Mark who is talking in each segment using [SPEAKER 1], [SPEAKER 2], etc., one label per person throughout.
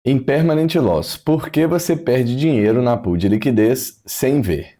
[SPEAKER 1] Impermanent Loss. Por que você perde dinheiro na pool de liquidez sem ver?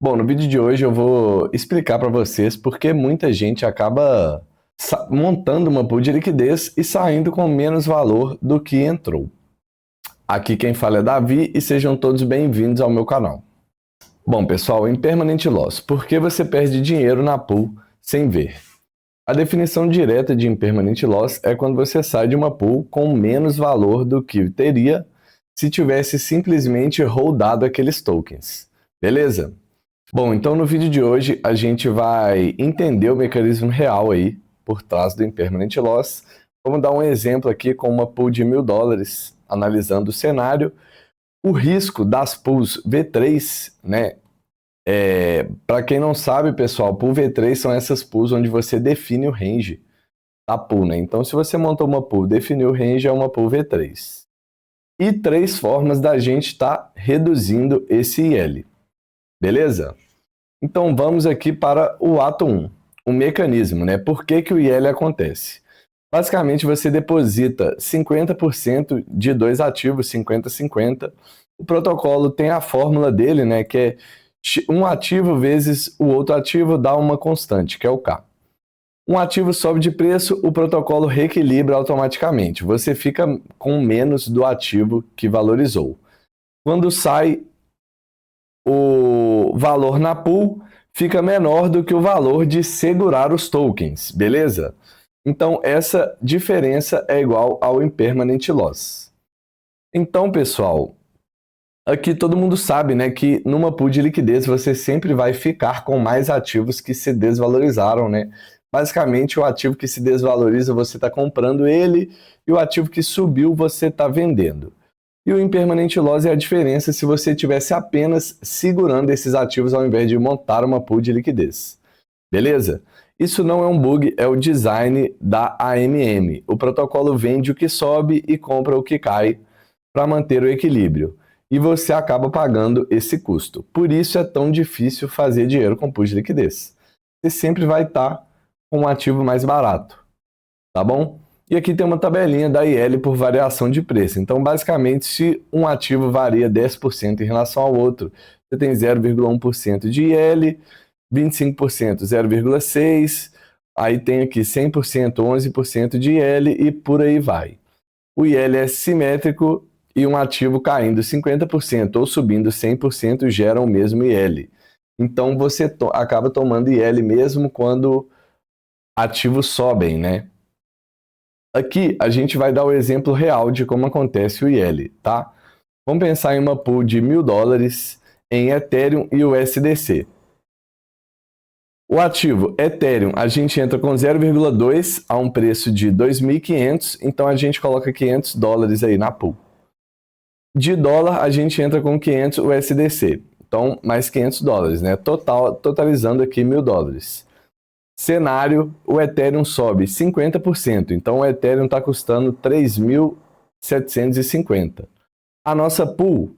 [SPEAKER 1] Bom, no vídeo de hoje eu vou explicar para vocês por que muita gente acaba montando uma pool de liquidez e saindo com menos valor do que entrou. Aqui quem fala é Davi e sejam todos bem-vindos ao meu canal. Bom, pessoal, Impermanent Loss. Por que você perde dinheiro na pool sem ver? A definição direta de impermanent loss é quando você sai de uma pool com menos valor do que teria se tivesse simplesmente holdado aqueles tokens. Beleza? Bom, então no vídeo de hoje a gente vai entender o mecanismo real aí por trás do impermanent loss. Vamos dar um exemplo aqui com uma pool de $1000, analisando o cenário. O risco das pools V3, né? Para quem não sabe, pessoal, pool V3 são essas pools onde você define o range da pool, né? Então, se você montou uma pool, definiu o range, é uma pool V3. E 3 formas da gente estar reduzindo esse IL. Beleza? Então, vamos aqui para o ato 1. O mecanismo, né? Por que que o IL acontece? Basicamente, você deposita 50% de dois ativos, 50-50. O protocolo tem a fórmula dele, né? Que é um ativo vezes o outro ativo dá uma constante, que é o K. Um ativo sobe de preço, o protocolo reequilibra automaticamente. Você fica com menos do ativo que valorizou. Quando sai o valor na pool, fica menor do que o valor de segurar os tokens, beleza? Então, essa diferença é igual ao impermanent loss. Então, pessoal, aqui todo mundo sabe, né, que numa pool de liquidez você sempre vai ficar com mais ativos que se desvalorizaram, né? Basicamente, o ativo que se desvaloriza você está comprando ele e o ativo que subiu você está vendendo. E o impermanent loss é a diferença se você estivesse apenas segurando esses ativos ao invés de montar uma pool de liquidez. Beleza? Isso não é um bug, é o design da AMM. O protocolo vende o que sobe e compra o que cai para manter o equilíbrio. E você acaba pagando esse custo. Por isso é tão difícil fazer dinheiro com pool de liquidez. Você sempre vai estar com um ativo mais barato, tá bom? E aqui tem uma tabelinha da IL por variação de preço. Então, basicamente, se um ativo varia 10% em relação ao outro, você tem 0,1% de IL, 25% 0,6%, aí tem aqui 100% 11% de IL e por aí vai. O IL é simétrico e um ativo caindo 50% ou subindo 100% gera o mesmo IL. Então você acaba tomando IL mesmo quando ativos sobem, né? Aqui a gente vai dar o exemplo real de como acontece o IL, tá? Vamos pensar em uma pool de $1000 em Ethereum e USDC. O ativo Ethereum, a gente entra com 0,2 a um preço de 2.500, então a gente coloca $500 aí na pool. De dólar, a gente entra com 500 USDC, então mais $500, né? Totalizando aqui $1.000. Cenário, o Ethereum sobe 50%, então o Ethereum está custando 3.750. A nossa pool,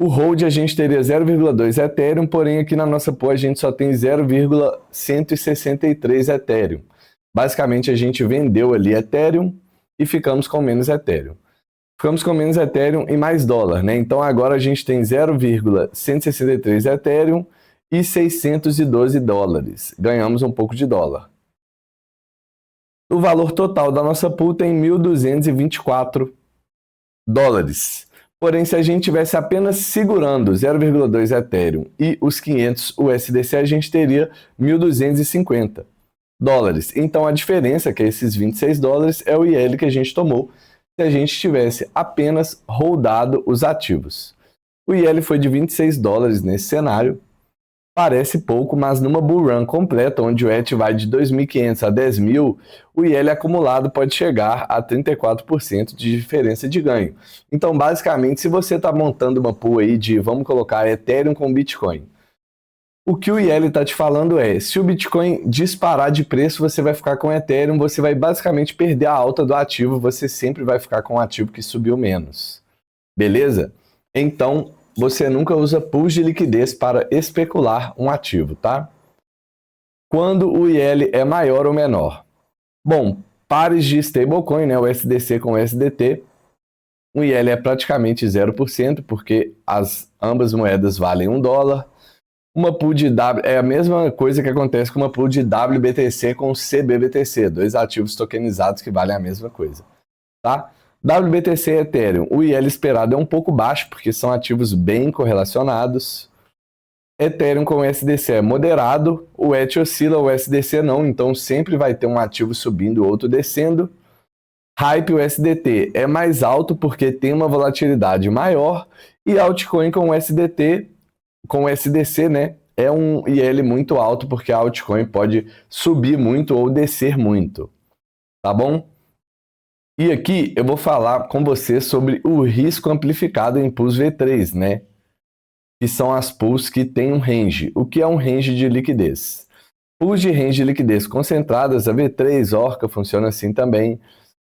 [SPEAKER 1] o hold a gente teria 0,2 Ethereum, porém aqui na nossa pool a gente só tem 0,163 Ethereum. Basicamente a gente vendeu ali Ethereum e ficamos com menos Ethereum. Ficamos com menos Ethereum e mais dólar, né? Então agora a gente tem 0,163 Ethereum e $612. Ganhamos um pouco de dólar. O valor total da nossa pool tem $1.224. Porém, se a gente tivesse apenas segurando 0,2 Ethereum e os 500 USDC, a gente teria $1.250. Então a diferença, que é esses $26, é o IL que a gente tomou se a gente tivesse apenas holdado os ativos. O IL foi de $26 nesse cenário. Parece pouco, mas numa bull run completa, onde o ETH vai de 2.500 a 10.000, o IL acumulado pode chegar a 34% de diferença de ganho. Então, basicamente, se você está montando uma pool aí de, vamos colocar, Ethereum com Bitcoin, o que o IL está te falando é, se o Bitcoin disparar de preço, você vai ficar com o Ethereum, você vai basicamente perder a alta do ativo, você sempre vai ficar com o ativo que subiu menos. Beleza? Então, você nunca usa pools de liquidez para especular um ativo, tá? Quando o IL é maior ou menor? Bom, pares de stablecoin, né, o USDC com o USDT, Um IL é praticamente 0%, porque ambas moedas valem $1. Uma pool de W é a mesma coisa que acontece com uma pool de WBTC com CBBTC, dois ativos tokenizados que valem a mesma coisa, tá? WBTC e Ethereum, o IL esperado é um pouco baixo, porque são ativos bem correlacionados. Ethereum com USDC é moderado, o ETH oscila, o USDC não, então sempre vai ter um ativo subindo e outro descendo. Hype USDT é mais alto porque tem uma volatilidade maior, e altcoin com USDC, né, é um IL muito alto porque a altcoin pode subir muito ou descer muito, tá bom? E aqui eu vou falar com você sobre o risco amplificado em pools V3, né? Que são as pools que têm um range. O que é um range de liquidez? Pools de range de liquidez concentradas, a V3, Orca funciona assim também,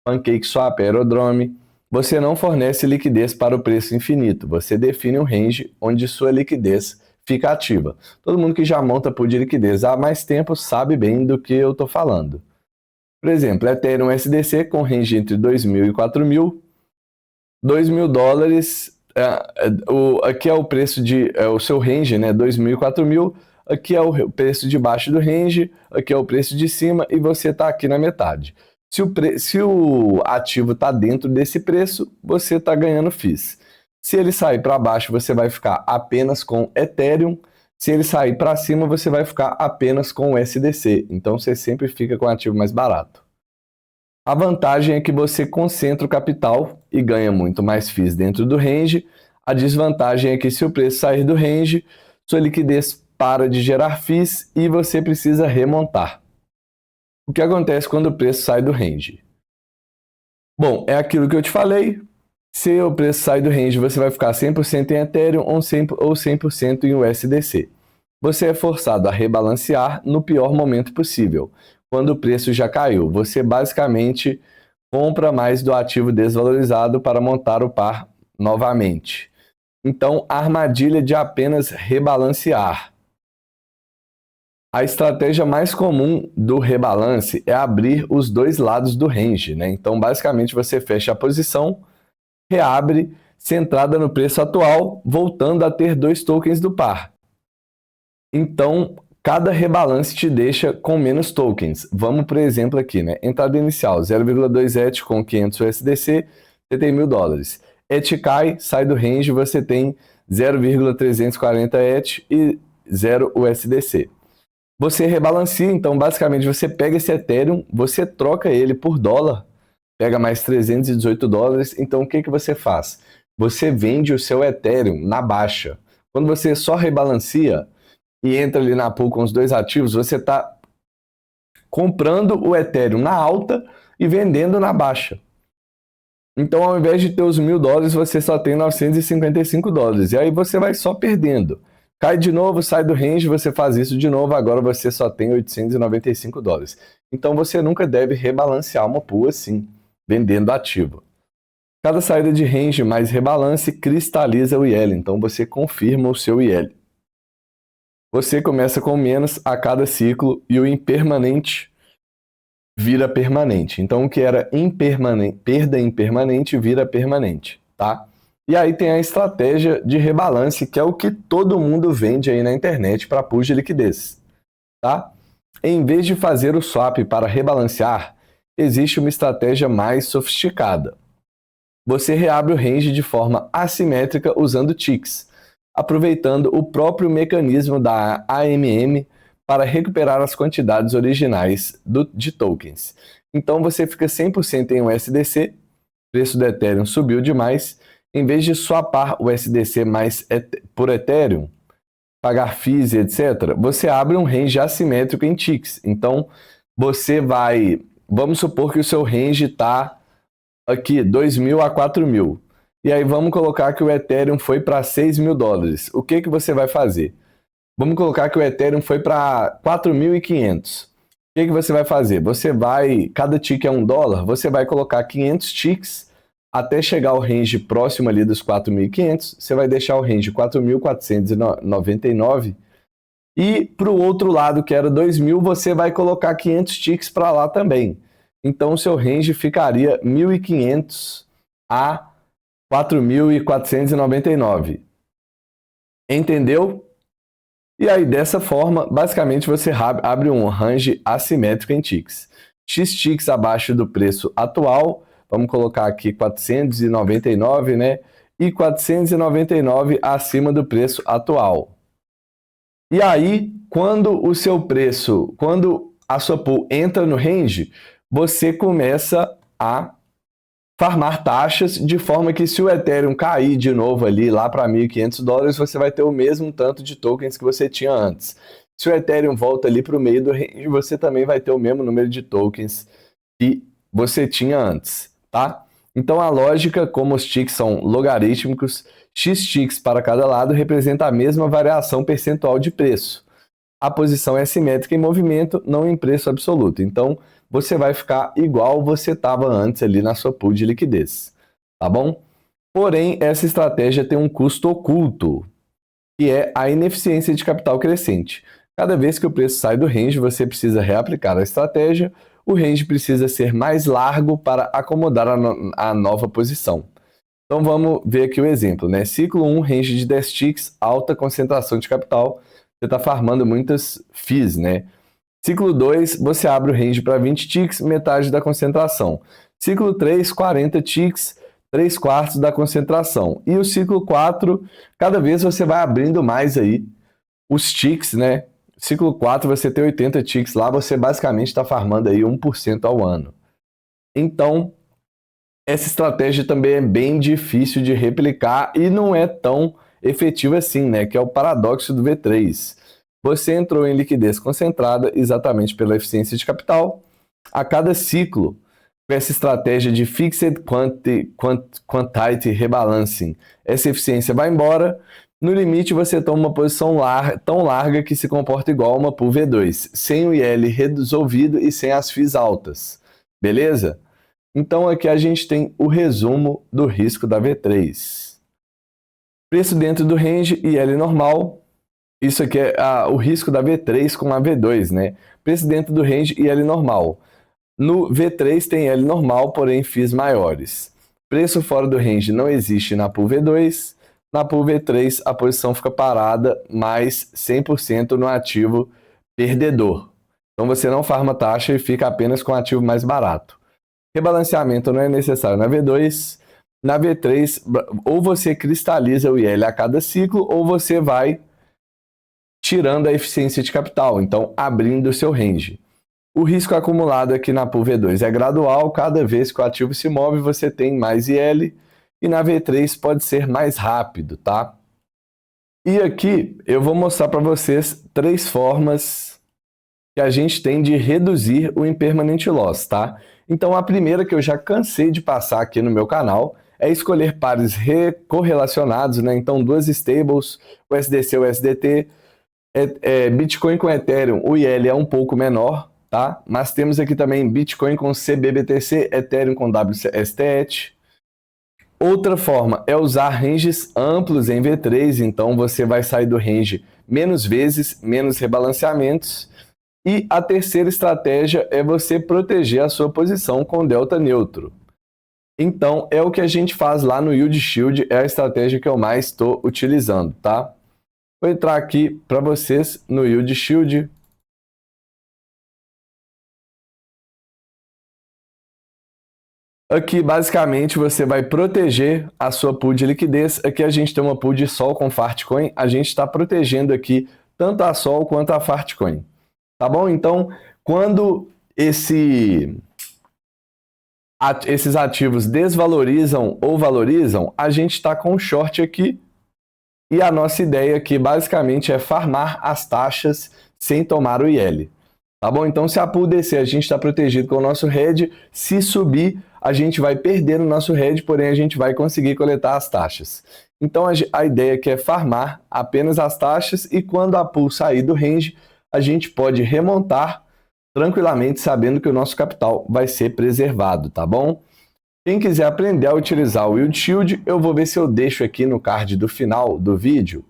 [SPEAKER 1] PancakeSwap, Aerodrome. Você não fornece liquidez para o preço infinito, você define um range onde sua liquidez fica ativa. Todo mundo que já monta pool de liquidez há mais tempo sabe bem do que eu estou falando. Por exemplo, Ethereum SDC com range entre 2.000 e 4.000, $2.000, aqui é o preço o seu range, né, 2.000 e 4.000, aqui é o preço de baixo do range, aqui é o preço de cima e você está aqui na metade. Se o ativo está dentro desse preço, você está ganhando FIIs. Se ele sair para baixo, você vai ficar apenas com Ethereum. Se ele sair para cima, você vai ficar apenas com o SDC. Então, você sempre fica com o ativo mais barato. A vantagem é que você concentra o capital e ganha muito mais FIIs dentro do range. A desvantagem é que se o preço sair do range, sua liquidez para de gerar FIIs e você precisa remontar. O que acontece quando o preço sai do range? Bom, é aquilo que eu te falei. Se o preço sai do range, você vai ficar 100% em Ethereum ou 100% em USDC. Você é forçado a rebalancear no pior momento possível, quando o preço já caiu. Você basicamente compra mais do ativo desvalorizado para montar o par novamente. Então, a armadilha de apenas rebalancear. A estratégia mais comum do rebalance é abrir os dois lados do range, né? Então, basicamente, você fecha a posição, reabre, centrada no preço atual, voltando a ter dois tokens do par. Então, cada rebalance te deixa com menos tokens. Vamos, por exemplo, aqui, né? Entrada inicial, 0,2 ETH com 500 USDC, você tem $1.000. ETH cai, sai do range, você tem 0,340 ETH e 0 USDC. Você rebalancia, então basicamente você pega esse Ethereum, você troca ele por dólar, pega mais $318, então o que você faz? Você vende o seu Ethereum na baixa. Quando você só rebalancia e entra ali na pool com os dois ativos, você está comprando o Ethereum na alta e vendendo na baixa. Então ao invés de ter os $1.000, você só tem $955, e aí você vai só perdendo. Cai de novo, sai do range, você faz isso de novo, agora você só tem $895. Então você nunca deve rebalancear uma pool assim, vendendo ativo. Cada saída de range mais rebalance cristaliza o IL, então você confirma o seu IL. Você começa com menos a cada ciclo e o impermanente vira permanente. Então o que era impermanente, perda impermanente vira permanente, tá? E aí tem a estratégia de rebalance, que é o que todo mundo vende aí na internet para pools de liquidez, tá? Em vez de fazer o swap para rebalancear, existe uma estratégia mais sofisticada. Você reabre o range de forma assimétrica usando ticks, aproveitando o próprio mecanismo da AMM para recuperar as quantidades originais de tokens. Então você fica 100% em USDC, o preço do Ethereum subiu demais. Em vez de swapar o USDC por Ethereum, pagar FIIs e etc., você abre um range assimétrico em ticks. Então, você vai... Vamos supor que o seu range está aqui, 2.000 a 4.000. E aí, vamos colocar que o Ethereum foi para $6.000. O que você vai fazer? Vamos colocar que o Ethereum foi para 4.500. O que você vai fazer? Você vai... Cada tick é $1, você vai colocar 500 ticks até chegar ao range próximo ali dos 4.500, você vai deixar o range 4.499 e para o outro lado, que era 2.000, você vai colocar 500 ticks para lá também. Então, o seu range ficaria 1.500 a 4.499. Entendeu? E aí, dessa forma, basicamente você abre um range assimétrico em ticks. X ticks abaixo do preço atual, vamos colocar aqui 499, né? E 499 acima do preço atual. E aí, quando a sua pool entra no range, você começa a farmar taxas de forma que se o Ethereum cair de novo ali lá para $1.500, você vai ter o mesmo tanto de tokens que você tinha antes. Se o Ethereum volta ali para o meio do range, você também vai ter o mesmo número de tokens que você tinha antes, tá? Então a lógica, como os ticks são logarítmicos, x ticks para cada lado representa a mesma variação percentual de preço. A posição é simétrica em movimento, não em preço absoluto. Então, você vai ficar igual você estava antes ali na sua pool de liquidez, tá bom? Porém, essa estratégia tem um custo oculto, que é a ineficiência de capital crescente. Cada vez que o preço sai do range, você precisa reaplicar a estratégia, o range precisa ser mais largo para acomodar a nova posição. Então vamos ver aqui o exemplo, né? Ciclo 1, range de 10 ticks, alta concentração de capital, você está farmando muitas FIIs, né? Ciclo 2, você abre o range para 20 ticks, metade da concentração. Ciclo 3, 40 ticks, 3/4 da concentração. E o ciclo 4, cada vez você vai abrindo mais aí os ticks, né? Ciclo 4, você tem 80 ticks lá, você basicamente está farmando aí 1% ao ano. Então, essa estratégia também é bem difícil de replicar e não é tão efetiva assim, né? Que é o paradoxo do V3. Você entrou em liquidez concentrada exatamente pela eficiência de capital. A cada ciclo, com essa estratégia de Fixed Quantity Rebalancing, essa eficiência vai embora. No limite, você toma uma posição tão larga que se comporta igual a uma pool V2, sem o IL resolvido e sem as FIIs altas. Beleza? Então aqui a gente tem o resumo do risco da V3. Preço dentro do range, IL normal. Isso aqui é o risco da V3 com a V2, né? Preço dentro do range e L normal. No V3 tem L normal, porém FIIs maiores. Preço fora do range não existe na pool V2. Na pool V3 a posição fica parada, mais 100% no ativo perdedor. Então você não farma taxa e fica apenas com o ativo mais barato. Rebalanceamento não é necessário na V2. Na V3, ou você cristaliza o IL a cada ciclo, ou você vai tirando a eficiência de capital, então abrindo o seu range. O risco acumulado aqui na pool V2 é gradual, cada vez que o ativo se move você tem mais IL, e na V3 pode ser mais rápido, tá? E aqui eu vou mostrar para vocês 3 formas que a gente tem de reduzir o impermanent loss, tá? Então a primeira que eu já cansei de passar aqui no meu canal é escolher pares correlacionados, né? Então duas stables, o SDC e o SDT, Bitcoin com Ethereum, o IL é um pouco menor, tá? Mas temos aqui também Bitcoin com CBBTC, Ethereum com WSTET. Outra forma é usar ranges amplos em V3, então você vai sair do range menos vezes, menos rebalanceamentos. E a terceira estratégia é você proteger a sua posição com delta neutro. Então, é o que a gente faz lá no Yield Shield, é a estratégia que eu mais estou utilizando, tá? Vou entrar aqui para vocês no Yield Shield. Aqui, basicamente, você vai proteger a sua pool de liquidez. Aqui a gente tem uma pool de Sol com Fartcoin. A gente está protegendo aqui tanto a Sol quanto a Fartcoin. Tá bom? Então, quando esses ativos desvalorizam ou valorizam, a gente está com um short aqui. E a nossa ideia aqui, basicamente, é farmar as taxas sem tomar o IL. Tá bom? Então, se a pool descer, a gente está protegido com o nosso hedge. Se subir, a gente vai perder no nosso hedge, porém a gente vai conseguir coletar as taxas. Então, a ideia aqui é farmar apenas as taxas e quando a pool sair do range, a gente pode remontar tranquilamente, sabendo que o nosso capital vai ser preservado, tá bom? Quem quiser aprender a utilizar o Yield Shield, eu vou ver se eu deixo aqui no card do final do vídeo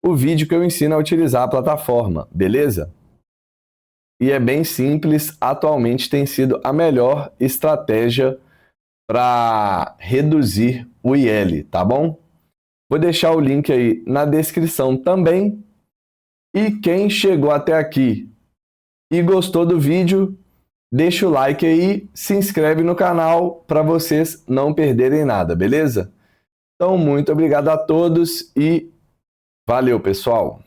[SPEAKER 1] o vídeo que eu ensino a utilizar a plataforma, beleza? E é bem simples, atualmente tem sido a melhor estratégia para reduzir o IL, tá bom? Vou deixar o link aí na descrição também. E quem chegou até aqui e gostou do vídeo, deixa o like aí, se inscreve no canal para vocês não perderem nada, beleza? Então, muito obrigado a todos e valeu, pessoal!